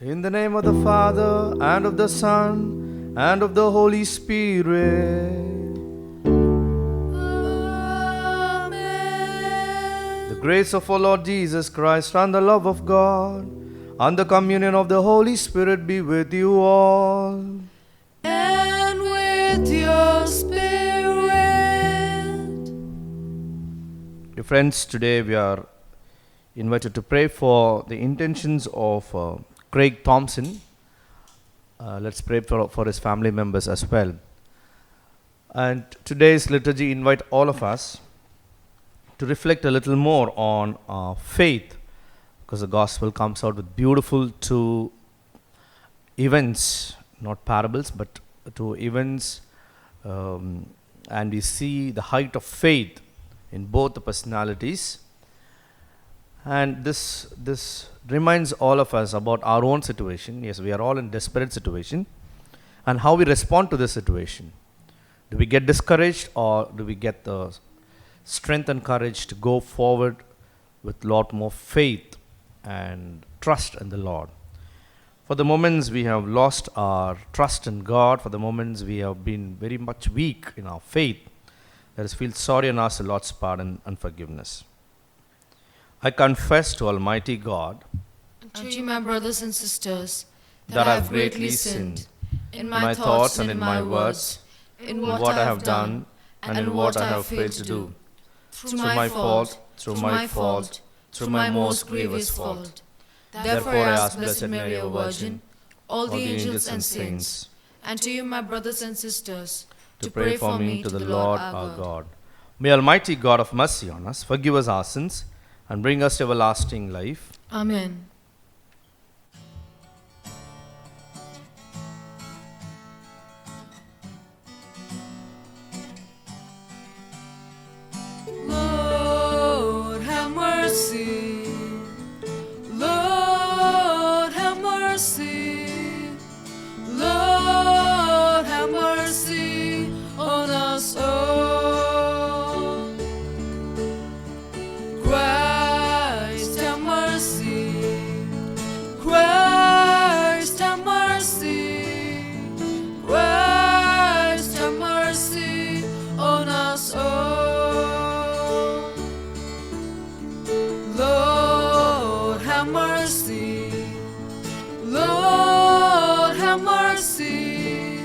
In the name of the Father, and of the Son, and of the Holy Spirit. Amen. The grace of our Lord Jesus Christ, and the love of God, and the communion of the Holy Spirit be with you all. And with your spirit. Dear friends, today we are invited to pray for the intentions of Craig Thompson. Let's pray for his family members as well. And today's liturgy invite all of us to reflect a little more on faith, because the gospel comes out with beautiful two events, not parables, but two events, and we see the height of faith in both the personalities. And this reminds all of us about our own situation. Yes, we are all in desperate situation, and how we respond to this situation. Do we get discouraged, or do we get the strength and courage to go forward with a lot more faith and trust in the Lord? For the moments we have lost our trust in God, for the moments we have been very much weak in our faith, let us feel sorry and ask the Lord's pardon and forgiveness. I confess to Almighty God And to you, my brothers and sisters, that I have greatly sinned in my thoughts and in my words, in what I have done and in what I have failed to do, through my fault, through my most grievous fault. Therefore I ask Blessed Mary, our Virgin, all the angels and saints, and to you, my brothers and sisters, to pray for me to the Lord our God. May Almighty God of mercy on us forgive us our sins and bring us to everlasting life. Amen. Lord, have mercy. Lord, have mercy. Lord, have mercy on us all. Christ, have mercy. Christ, have mercy. Christ, have mercy on us all. Lord, have mercy. Lord, have mercy.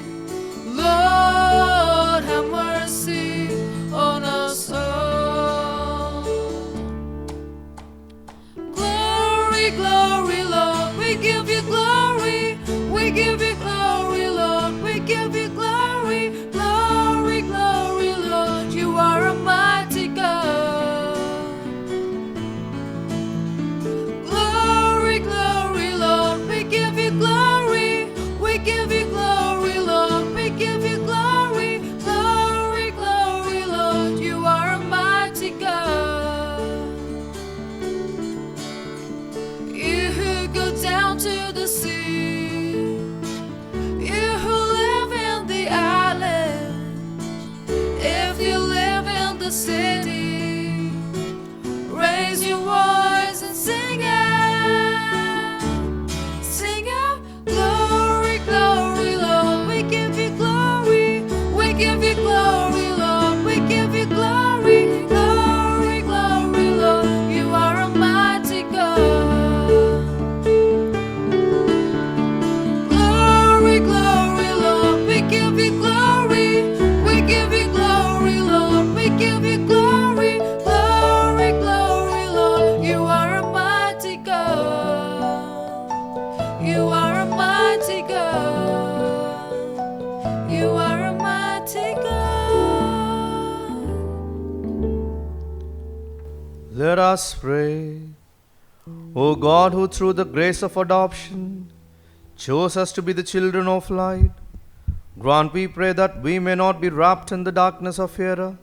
Lord, have mercy on us all. Glory, glory, Lord, we give you glory. We give you glory, Lord, we give you glory. Glory, glory, Lord, you are a mighty God. Glory, glory, Lord, we give you glory. We give you glory, Lord, we give you glory. Glory, glory, Lord, you are a mighty God. You who go down to the sea, you who live in the island, if you live in the city, raise your voice and sing out. Sing out, glory, glory, Lord, we give you glory. We give you glory, Lord, we give you glory. Glory, glory, Lord, you are a mighty God. Glory, glory, Lord, we give you glory. We give you glory, Lord, we give you glory. Glory, glory, Lord, you are a mighty God. You are a mighty God. You are a mighty God. Let us pray. O God, who through the grace of adoption chose us to be the children of light, grant, we pray, that we may not be wrapped in the darkness of error,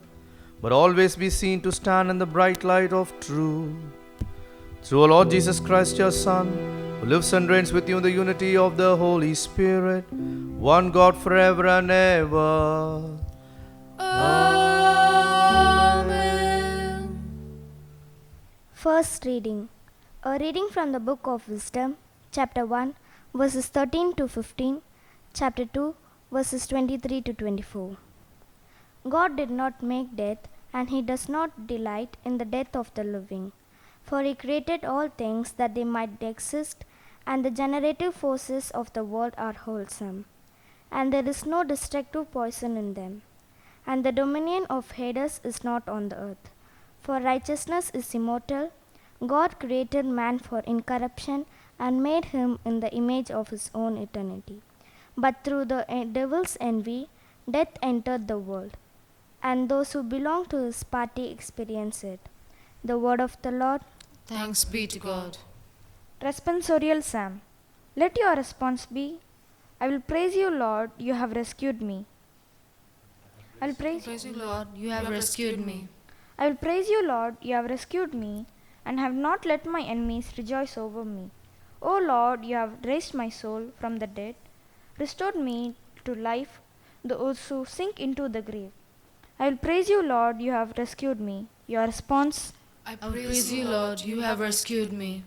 but always be seen to stand in the bright light of truth. Through our Lord Jesus Christ, your Son, who lives and reigns with you in the unity of the Holy Spirit, one God forever and ever. Amen. First reading. A reading from the book of Wisdom, chapter 1, verses 13 to 15, chapter 2, verses 23 to 24. God did not make death, and he does not delight in the death of the living. For he created all things that they might exist, and the generative forces of the world are wholesome, and there is no destructive poison in them. And the dominion of Hades is not on the earth. For righteousness is immortal. God created man for incorruption and made him in the image of his own eternity. But through the devil's envy, death entered the world, and those who belong to his party experience it. The word of the Lord. Thanks be to God. Responsorial Psalm. Let your response be, I will praise you, Lord, you have rescued me. I will praise you, Lord, you have rescued me. I will praise you, Lord, you have rescued me, and have not let my enemies rejoice over me. O Lord, you have raised my soul from the dead, restored me to life, those who sink into the grave. I will praise you, Lord, you have rescued me. Your response. I praise you, Lord, you have rescued me.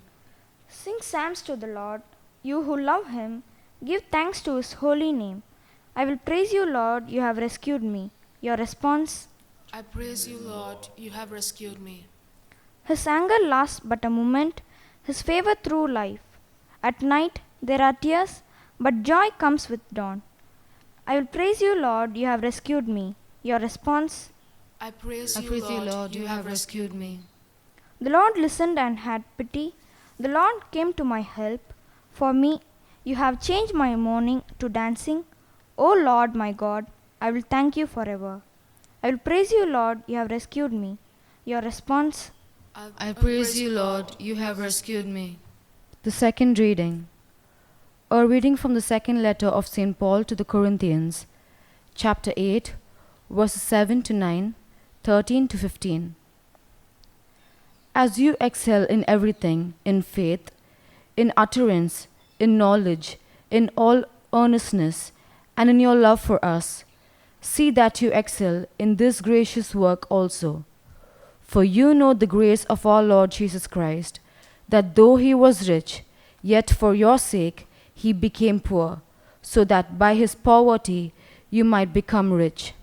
Sing psalms to the Lord, you who love him, give thanks to his holy name. I will praise you, Lord, you have rescued me. Your response. I praise you, Lord, you have rescued me. His anger lasts but a moment, his favor through life. At night there are tears, but joy comes with dawn. I will praise you, Lord, you have rescued me. Your response. I praise you, Lord, you have rescued me. The Lord listened and had pity. The Lord came to my help. For me, you have changed my mourning to dancing. O Lord my God, I will thank you forever. I will praise you, Lord, you have rescued me. Your response. I praise you, Lord, you have rescued me. The second reading. A reading from the second letter of St. Paul to the Corinthians, chapter 8, verses 7 to 9, 13 to 15. As you excel in everything, in faith, in utterance, in knowledge, in all earnestness, and in your love for us, see that you excel in this gracious work also. For you know the grace of our Lord Jesus Christ, that though he was rich, yet for your sake he became poor, so that by his poverty you might become rich.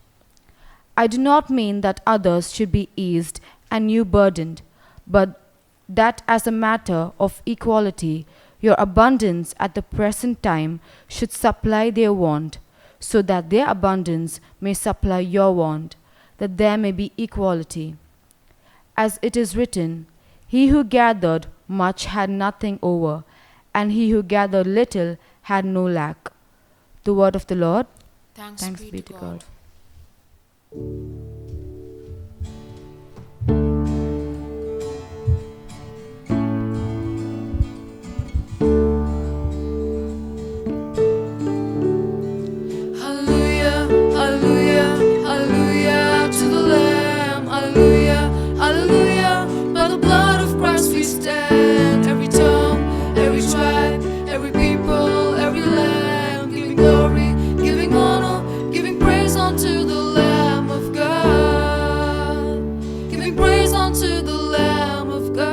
I do not mean that others should be eased and you burdened, but that as a matter of equality, your abundance at the present time should supply their want, so that their abundance may supply your want, that there may be equality. As it is written, he who gathered much had nothing over, and he who gathered little had no lack. The word of the Lord. Thanks be to God. Hallelujah, hallelujah, hallelujah to the Lamb. Hallelujah, hallelujah. By the blood of Christ we stand. Every tongue, every tribe, every people, every land, giving glory, giving honor, giving praise unto the Lamb of God. Giving praise unto the Lamb of God.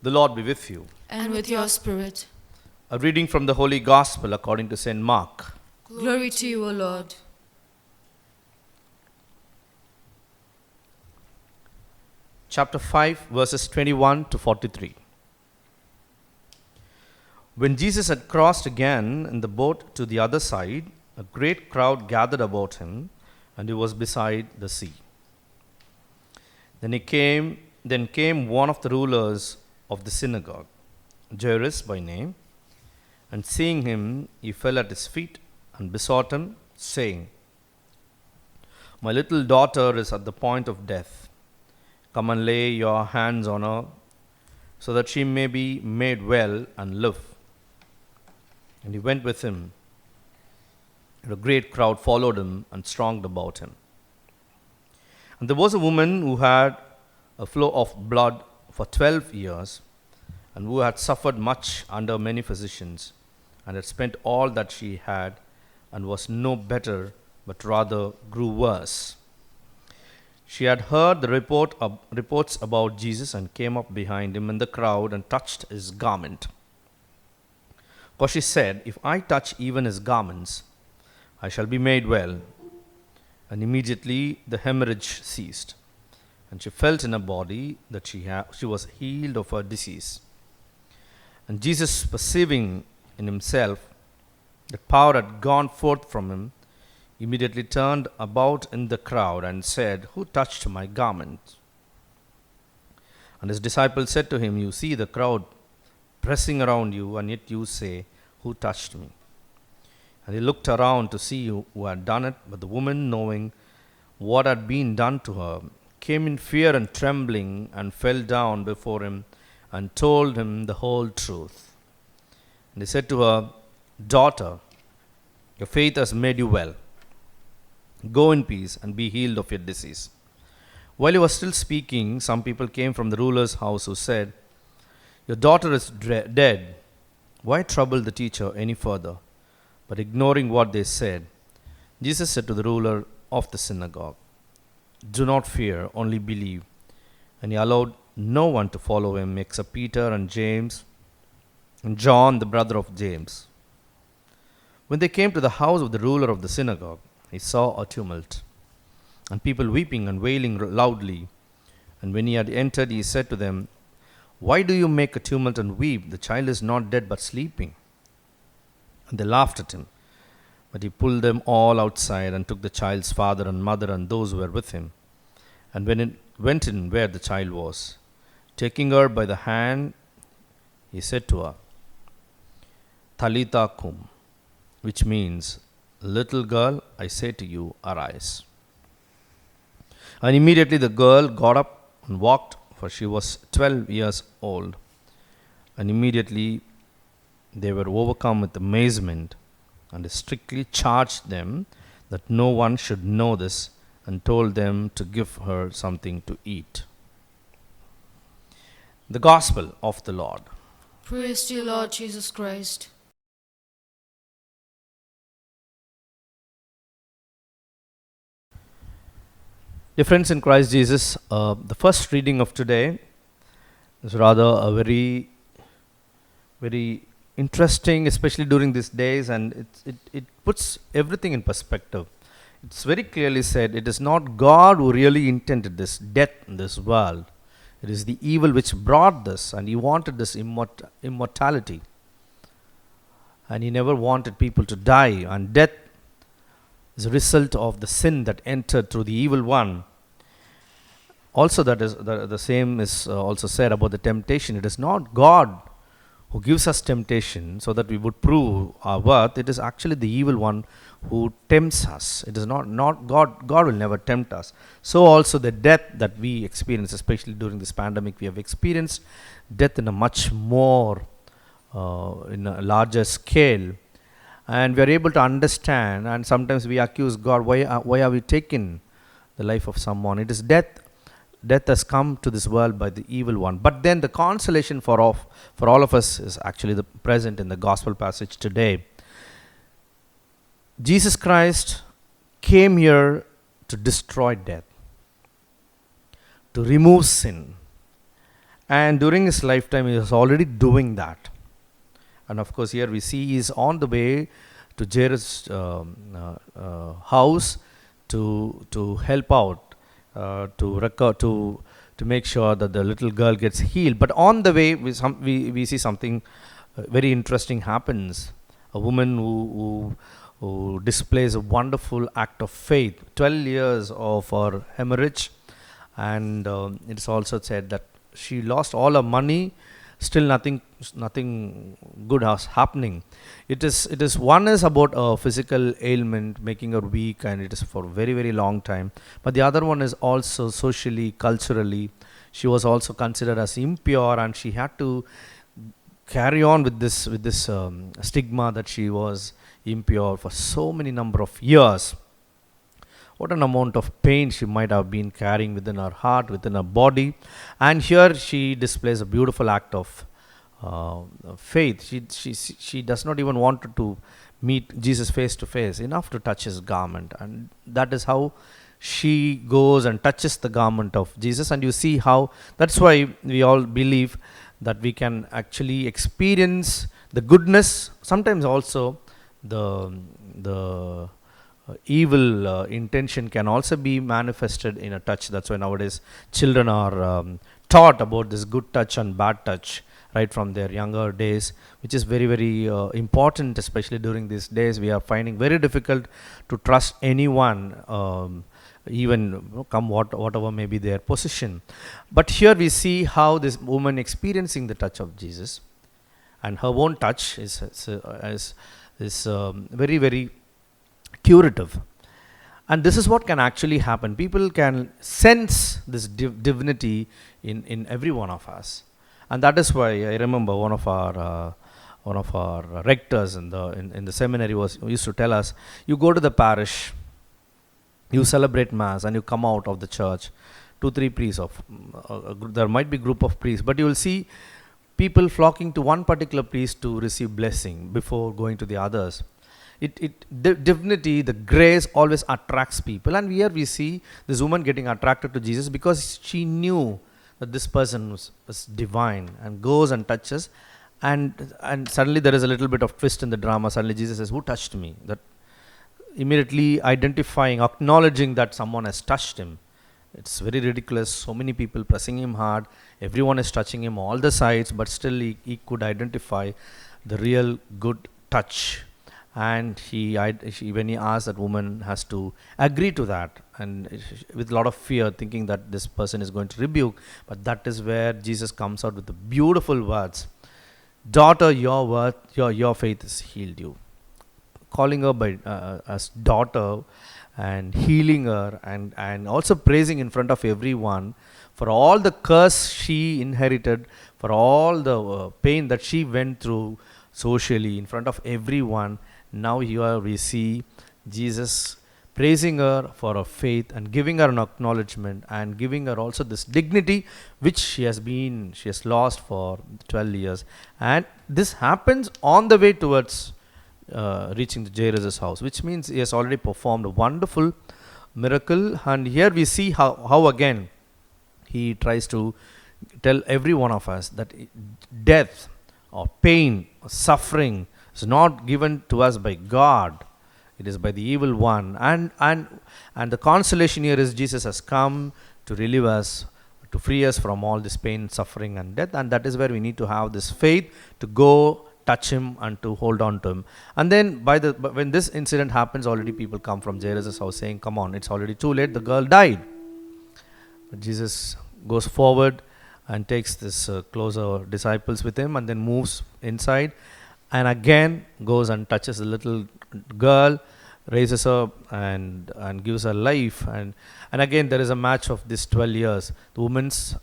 The Lord be with you. And with your spirit. A reading from the Holy Gospel according to St. Mark. Glory to you, O Lord. Chapter 5, verses 21 to 43. When Jesus had crossed again in the boat to the other side, a great crowd gathered about him, and he was beside the sea. Then came one of the rulers of the synagogue, Jairus by name, and seeing him, he fell at his feet and besought him, saying, My little daughter is at the point of death. Come and lay your hands on her, so that she may be made well and live. And he went with him, and a great crowd followed him and thronged about him. And there was a woman who had a flow of blood for 12 years, and who had suffered much under many physicians, and had spent all that she had, and was no better, but rather grew worse. She had heard the reports about Jesus and came up behind him in the crowd and touched his garment. For she said, "If I touch even his garments, I shall be made well." And immediately the hemorrhage ceased, and she felt in her body that she was healed of her disease. And Jesus, perceiving in himself that power had gone forth from him, immediately turned about in the crowd and said, "Who touched my garment?" And his disciples said to him, "You see the crowd pressing around you, and yet you say, 'Who touched me?'" And he looked around to see who had done it, but the woman, knowing what had been done to her, came in fear and trembling and fell down before him and told him the whole truth. And he said to her, "Daughter, your faith has made you well. Go in peace and be healed of your disease." While he was still speaking, some people came from the ruler's house who said, "Your daughter is dead. Why trouble the teacher any further?" But ignoring what they said, Jesus said to the ruler of the synagogue, "Do not fear, only believe." And he allowed no one to follow him except Peter and James and John, the brother of James. When they came to the house of the ruler of the synagogue, he saw a tumult, and people weeping and wailing loudly. And when he had entered, he said to them, "Why do you make a tumult and weep? The child is not dead but sleeping." And they laughed at him. But he pulled them all outside and took the child's father and mother and those who were with him. And when it went in where the child was, taking her by the hand, he said to her, "Talitha kum," which means, "Little girl, I say to you, arise." And immediately the girl got up and walked, for she was 12 years old. And immediately they were overcome with amazement, and he strictly charged them that no one should know this, and told them to give her something to eat. The Gospel of the Lord. Praise to you, Lord Jesus Christ. Dear friends in Christ Jesus, the first reading of today is rather a very, very interesting, especially during these days, and it puts everything in perspective. It's very clearly said, it is not God who really intended this death in this world. It is the evil which brought this, and he wanted this immortality. And he never wanted people to die, and death is a result of the sin that entered through the evil one. Also, that is the same is also said about the temptation. It is not God who gives us temptation so that we would prove our worth. It is actually the evil one who tempts us. It is not God. God will never tempt us. So also the death that we experience, especially during this pandemic, we have experienced death in a much more, in a larger scale. And we are able to understand, and sometimes we accuse God, why are we taking the life of someone? It is death. Death has come to this world by the evil one. But then the consolation for all of us is actually present in the gospel passage today. Jesus Christ came here to destroy death, to remove sin. And during his lifetime, he was already doing that. And of course, here we see he is on the way to Jairus' house to help out. To make sure that the little girl gets healed. But on the way, we see something very interesting happens. A woman who displays a wonderful act of faith. 12 years of her hemorrhage, and it's also said that she lost all her money. Still nothing good was happening. It is one is about a physical ailment making her weak, and it is for a very, very long time. But the other one is also socially, culturally, she was also considered as impure, and she had to carry on with this stigma that she was impure for so many number of years. What an amount of pain she might have been carrying within her heart, within her body. And here she displays a beautiful act of faith. She does not even want to meet Jesus face to face, enough to touch his garment. And that is how she goes and touches the garment of Jesus, and you see how that's why we all believe that we can actually experience the goodness, sometimes also the evil intention can also be manifested in a touch. That's why nowadays children are taught about this good touch and bad touch right from their younger days, which is very, very important, especially during these days. We are finding very difficult to trust anyone, even come whatever may be their position. But here we see how this woman experiencing the touch of Jesus, and her own touch is very, very curative. And this is what can actually happen. People can sense this divinity in every one of us. And that is why I remember one of our rectors in the seminary used to tell us, you go to the parish, you celebrate mass, and you come out of the church, 2-3 priests there might be group of priests, but you will see people flocking to one particular priest to receive blessing before going to the others. The divinity, the grace always attracts people, and here we see this woman getting attracted to Jesus because she knew that this person was divine, and goes and touches, and suddenly there is a little bit of twist in the drama. Suddenly Jesus says, who touched me? That immediately identifying, acknowledging that someone has touched him. It's very ridiculous. So many people pressing him hard, everyone is touching him all the sides, but still he could identify the real good touch. And when he asked, that woman has to agree to that, and with a lot of fear, thinking that this person is going to rebuke. But that is where Jesus comes out with the beautiful words, daughter, your faith has healed you. Calling her by as daughter, and healing her, and also praising in front of everyone for all the curse she inherited, for all the pain that she went through socially in front of everyone. Now here we see Jesus praising her for her faith, and giving her an acknowledgement, and giving her also this dignity which she has lost for 12 years. And this happens on the way towards reaching the Jairus' house, which means he has already performed a wonderful miracle. And here we see how again he tries to tell every one of us that death or pain or suffering is not given to us by God, it is by the evil one. And the consolation here is Jesus has come to relieve us, to free us from all this pain, suffering and death. And that is where we need to have this faith to go touch him and to hold on to him. And then when this incident happens, already people come from Jairus' house saying, come on, it's already too late, the girl died. But Jesus goes forward and takes this closer disciples with him, and then moves inside, and again goes and touches the little girl, raises her and gives her life. And again there is a match of this 12 years. The woman's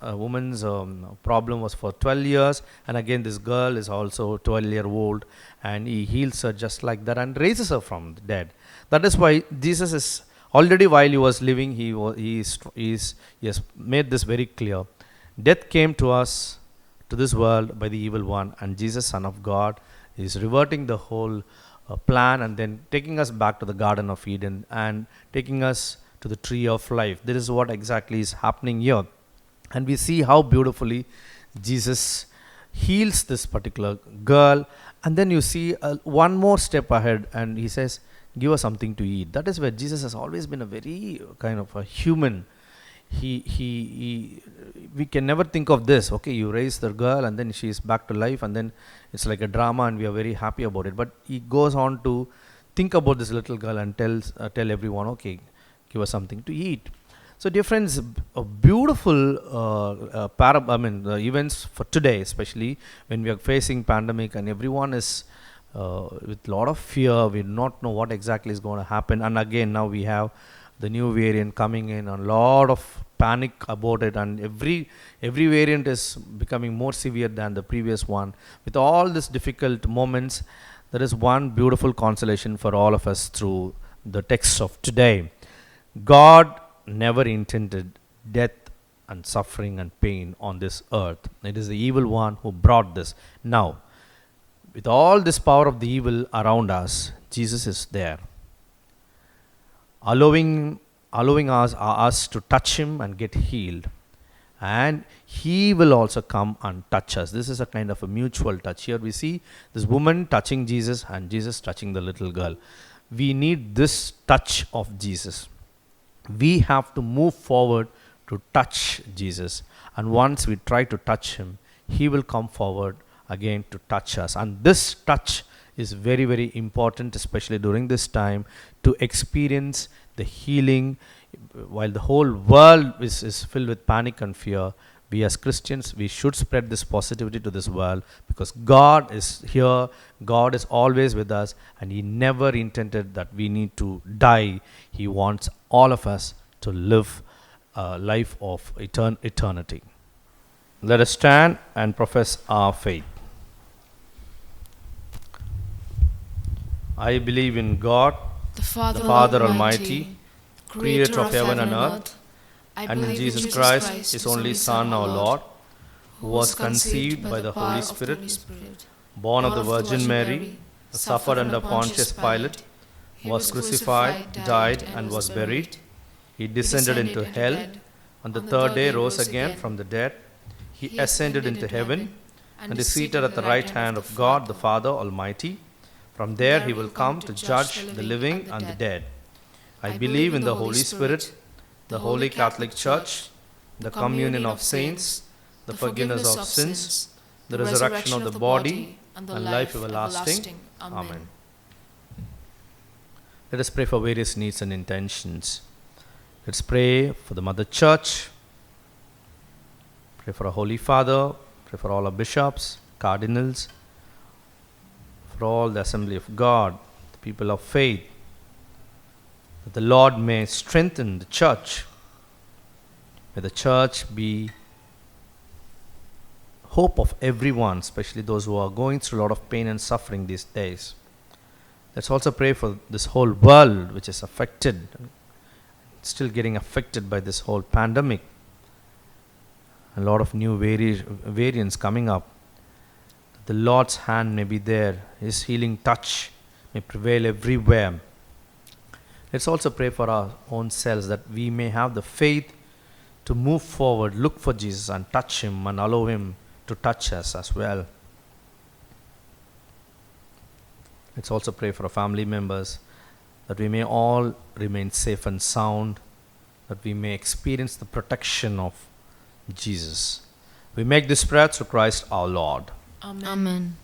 problem was for 12 years, and again this girl is also 12-year-old, and he heals her just like that and raises her from the dead. That is why Jesus is already, while he was living, he has made this very clear. Death came to us, to this world, by the evil one, and Jesus, Son of God, is reverting the whole plan, and then taking us back to the Garden of Eden and taking us to the tree of life. This is what exactly is happening here. And we see how beautifully Jesus heals this particular girl. And then you see one more step ahead, and he says, give us something to eat. That is where Jesus has always been a very kind of a human. We can never think of this. Okay, you raise the girl and then she is back to life, and then it's like a drama and we are very happy about it. But he goes on to think about this little girl and tell everyone, okay, give us something to eat. So dear friends, a beautiful events for today, especially when we are facing pandemic and everyone is with a lot of fear. We do not know what exactly is going to happen. And again, now we have the new variant coming in, and a lot of panic about it, and every variant is becoming more severe than the previous one. With all these difficult moments, there is one beautiful consolation for all of us through the text of today. God never intended death and suffering and pain on this earth. It is the evil one who brought this. Now, with all this power of the evil around us, Jesus is there, allowing allowing us to touch him and get healed. And he will also come and touch us. This is a kind of a mutual touch. Here we see this woman touching Jesus and Jesus touching the little girl. We need this touch of Jesus. We have to move forward to touch Jesus. And once we try to touch him, he will come forward again to touch us. And this touch is very, very important, especially during this time, to experience the healing. While the whole world is filled with panic and fear, we as Christians, we should spread this positivity to this world, because God is here, God is always with us, and he never intended that we need to die. He wants all of us to live a life of eternity. Let us stand and profess our faith. I believe in God, the Father, Almighty, creator of heaven and earth, and in Jesus Christ, his only Son, our Lord, who was conceived by the Holy Spirit, born of the Virgin Mary, suffered under Pontius Pilate, was crucified, died, and was buried. He descended into hell. On the third day rose again from the dead. He ascended into heaven and is seated at the right hand of God the Father Almighty. From there he will come to judge the living and the dead. I believe in the Holy Spirit, the Holy Catholic Church, the communion of saints, the forgiveness of sins, the resurrection of the body, and life everlasting. Amen. Let us pray for various needs and intentions. Let's pray for the Mother Church, pray for our Holy Father, pray for all our bishops, cardinals, for all the assembly of God, the people of faith, that the Lord may strengthen the church. May the church be hope of everyone, especially those who are going through a lot of pain and suffering these days. Let's also pray for this whole world, which is affected, still getting affected by this whole pandemic. A lot of new variants coming up. The Lord's hand may be there. His healing touch may prevail everywhere. Let's also pray for our own selves, that we may have the faith to move forward, look for Jesus and touch him, and allow him to touch us as well. Let's also pray for our family members, that we may all remain safe and sound, that we may experience the protection of Jesus. We make this prayer through Christ our Lord. Amen.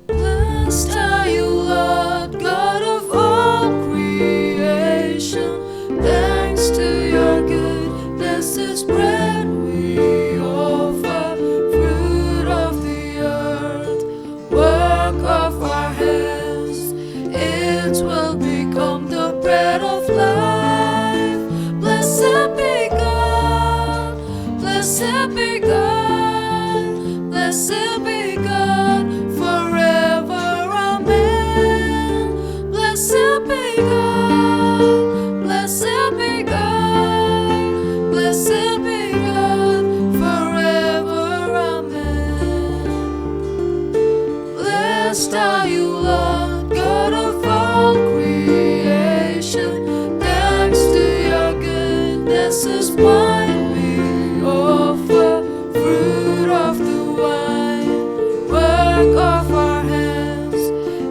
Blessed are you, Lord, God of all creation. Thanks to your goodness is bread we offer, fruit of the earth, work of our hands. It will become the bread of life. Blessed be God, blessed be God, blessed be God forever. Amen. Blessed be God, blessed be God, blessed be God forever. Amen. Blessed are you, Lord, God of all creation. Thanks to your goodness is wine we offer, fruit of the vine, work of our hands.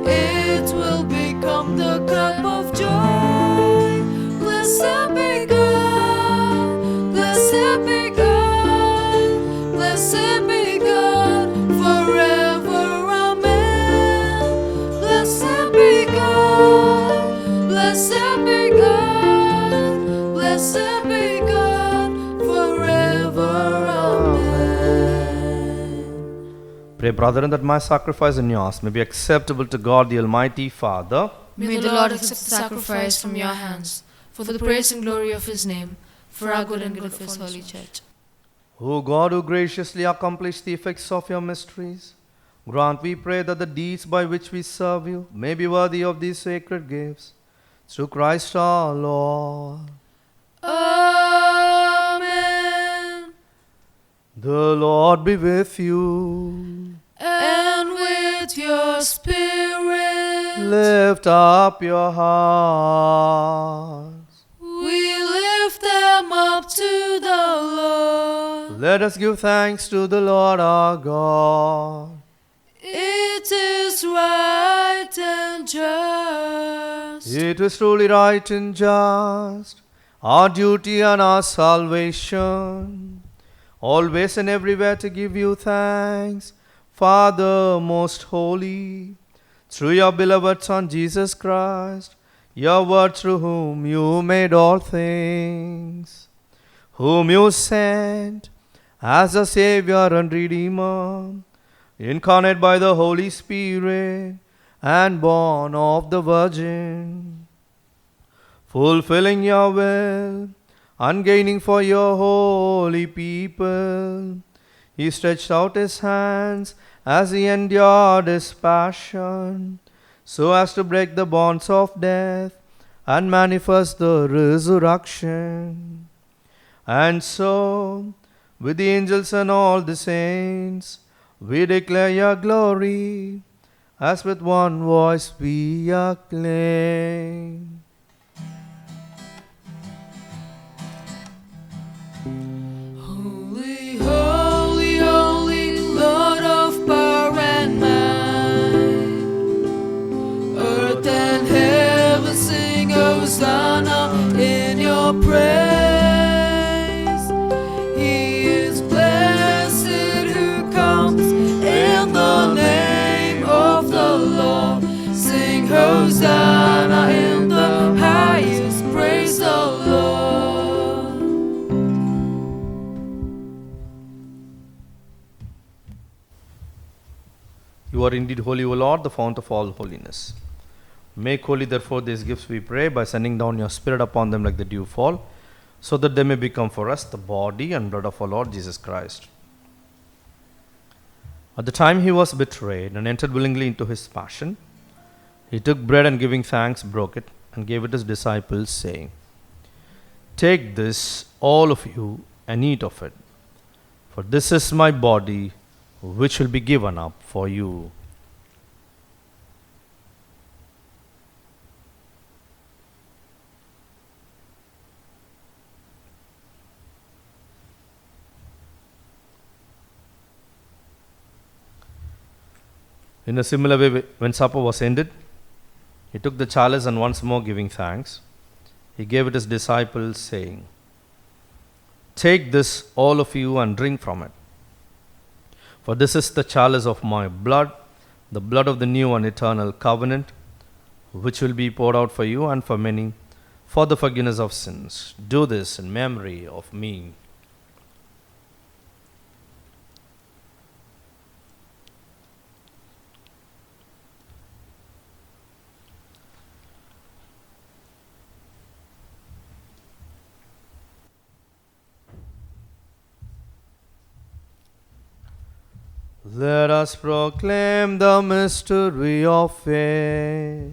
It will become the cup of joy. Blessed be God, blessed be God, blessed be God forever. Amen. Blessed be God, blessed be God, blessed be God forever. Amen. Pray, brethren, that my sacrifice and yours may be acceptable to God the Almighty Father. May the Lord accept the sacrifice from your hands, for the praise and glory of his name, for our good and good of his holy church. O God, who graciously accomplish the effects of your mysteries, grant, we pray, that the deeds by which we serve you may be worthy of these sacred gifts. Through Christ our Lord. Amen. The Lord be with you. And with your spirit, Lift up your hearts. we lift them up to the Lord. Let us give thanks to the Lord our God. It is right and just. It is truly right and just, our duty and our salvation, always and everywhere to give you thanks, Father most holy, through your beloved Son Jesus Christ, your word through whom you made all things, whom you sent as a Savior and Redeemer, incarnate by the Holy Spirit and born of the Virgin, fulfilling your will and gaining for your holy people. He stretched out his hands as he endured his passion, so as to break the bonds of death and manifest the resurrection. And so, with the angels and all the saints, we declare your glory, as with one voice we acclaim. Holy, holy, holy, Lord of power and might. Earth and heaven sing Hosanna in your praise. He is blessed who comes in the name of the Lord. Sing Hosanna in the highest, praise the Lord. You are indeed holy, O Lord, the fount of all holiness. Make holy, therefore, these gifts, we pray, by sending down your Spirit upon them like the dew fall, so that they may become for us the body and blood of our Lord Jesus Christ. At the time he was betrayed and entered willingly into his passion, he took bread and giving thanks, broke it, and gave it to his disciples, saying, Take this, all of you, and eat of it, for this is my body, which will be given up for you. In a similar way, when supper was ended, he took the chalice and once more giving thanks, he gave it to his disciples, saying, Take this, all of you, and drink from it. For this is the chalice of my blood, the blood of the new and eternal covenant, which will be poured out for you and for many for the forgiveness of sins. Do this in memory of me. Let us proclaim the mystery of faith.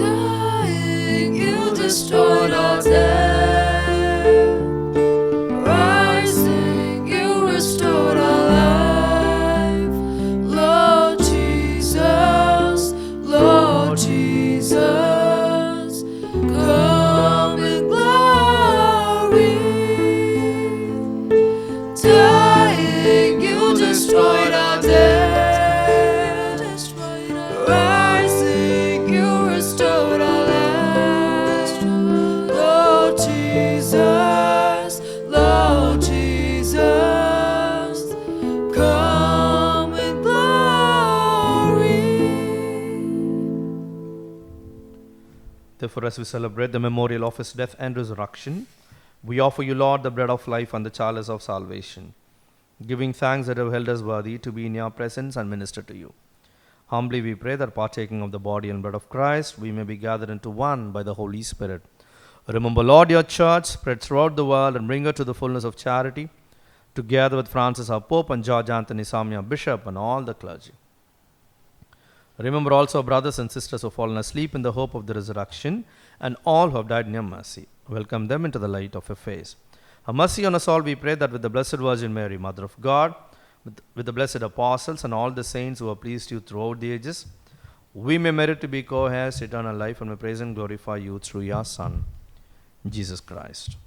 Dying, you destroyed our death. Rising, you restored our life. Lord Jesus, Lord Jesus, come in glory. Dying, you destroyed our death. Rising, you restored our lives. Lord Jesus, Lord Jesus, come in glory. Therefore, as we celebrate the memorial of his death and resurrection, we offer you, Lord, the bread of life and the chalice of salvation, giving thanks that have held us worthy to be in your presence and minister to you. Humbly we pray that, partaking of the body and blood of Christ, we may be gathered into one by the Holy Spirit. Remember, Lord, your church spread throughout the world and bring her to the fullness of charity, together with Francis our Pope and George Anthony Samia Bishop and all the clergy. Remember also our brothers and sisters who have fallen asleep in the hope of the resurrection, and all who have died in your mercy. Welcome them into the light of your face. Have mercy on us all, we pray, that with the Blessed Virgin Mary, Mother of God, with the blessed apostles and all the saints who have pleased you throughout the ages, we may merit to be co-heirs to eternal life and may praise and glorify you through your Son, Jesus Christ.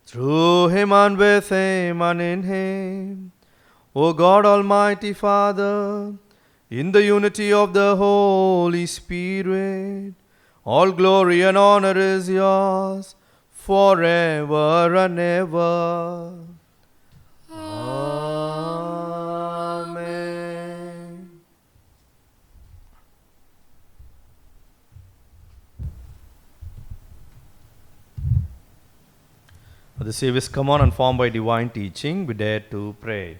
Through him and with him and in him, O God Almighty Father, in the unity of the Holy Spirit, all glory and honor is yours forever and ever. Amen. The service come on and formed by divine teaching, we dare to pray.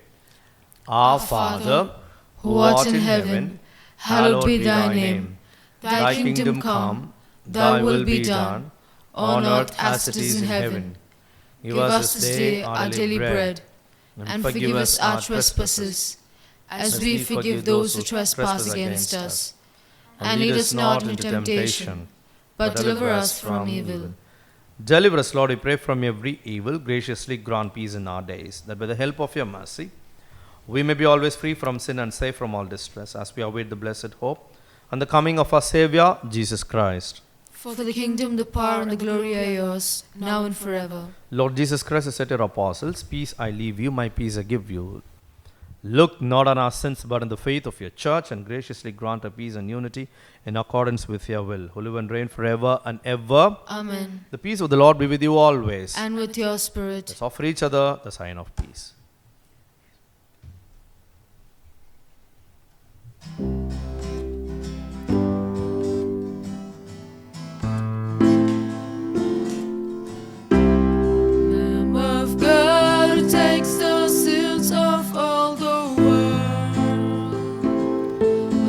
Our Father, who art in heaven, hallowed be thy name. Thy kingdom come, thy will be done, on earth as it is in heaven. Give us this day our daily bread, and forgive us our trespasses, as we forgive those who trespass against us. And lead us not into temptation, but deliver us from evil. Deliver us, Lord, we pray, from every evil. Graciously grant peace in our days, that by the help of your mercy, we may be always free from sin and safe from all distress, as we await the blessed hope and the coming of our Savior, Jesus Christ. For the kingdom, the power, and the glory are yours, now and forever. Lord Jesus Christ has said to your apostles, peace I leave you, my peace I give you. Look not on our sins, but on the faith of your church, and graciously grant a peace and unity in accordance with your will, who live and reign forever and ever. Amen. The peace of the Lord be with you always. And with your spirit. Let's offer each other the sign of peace. Lamb of God, who takes the sins of all the world.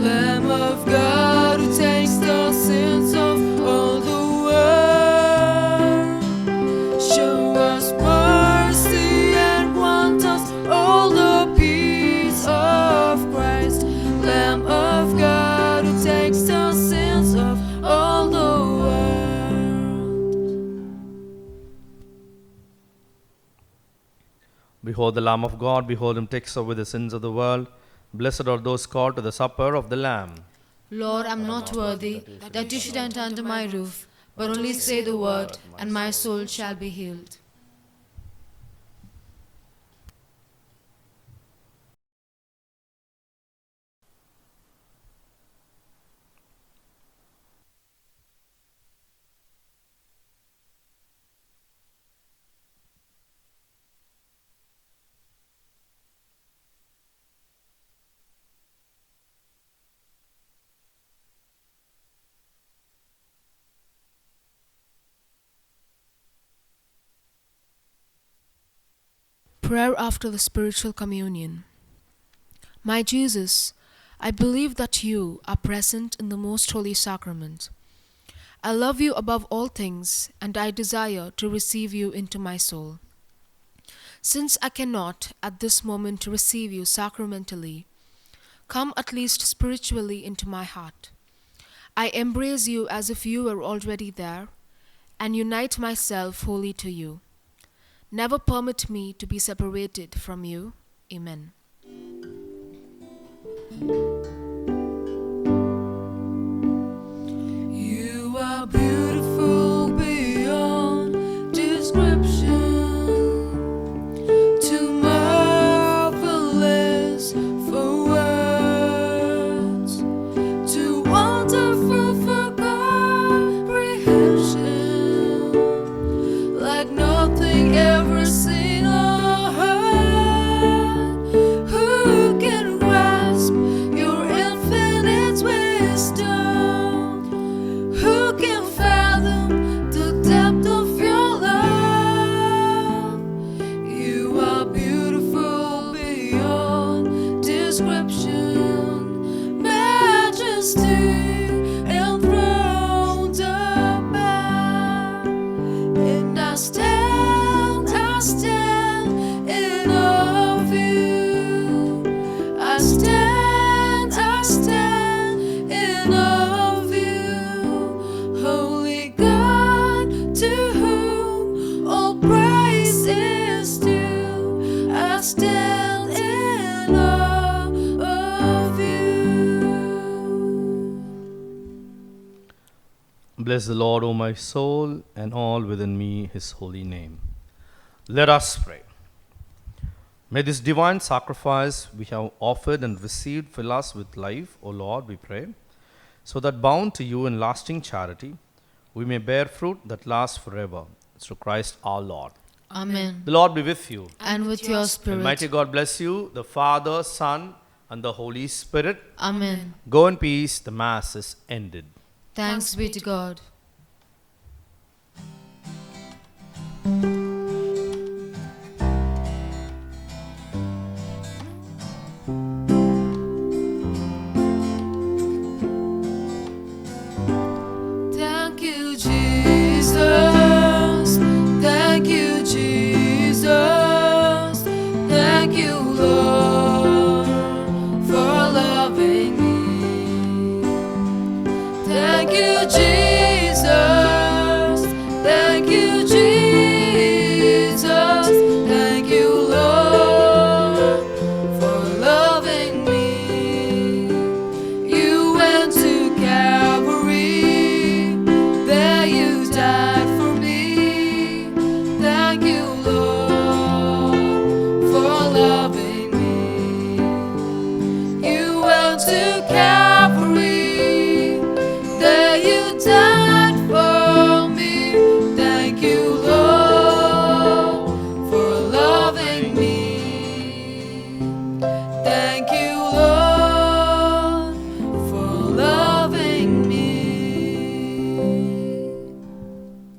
Lamb of God, who takes the sins of all the world. Show us mercy and grant us all the peace of Christ. Lamb of God, who takes the sins of all the world. Behold the Lamb of God, behold him takes away the sins of the world. Blessed are those called to the supper of the Lamb. Lord, I am not worthy that you should enter under my roof, but only say the word, and my soul shall be healed. Prayer after the spiritual communion. My Jesus, I believe that you are present in the most holy sacrament. I love you above all things, and I desire to receive you into my soul. Since I cannot at this moment receive you sacramentally, come at least spiritually into my heart. I embrace you as if you were already there, and unite myself wholly to you. Never permit me to be separated from you. Amen. You are beautiful beyond description, too marvelous for words, too wonderful for comprehension, like nothing ever seen or heard. Who can grasp your Bless the Lord, O my soul, and all within me, his holy name. Let us pray. May this divine sacrifice we have offered and received fill us with life, O Lord, we pray, so that bound to you in lasting charity, we may bear fruit that lasts forever. Through Christ our Lord. Amen. The Lord be with you. And with your spirit. Almighty God bless you, the Father, Son, and the Holy Spirit. Amen. Go in peace. The Mass is ended. Thanks be to God. Thank you, Jesus. Thank you, Jesus. Thank you, Lord, for loving me. Thank you, Jesus.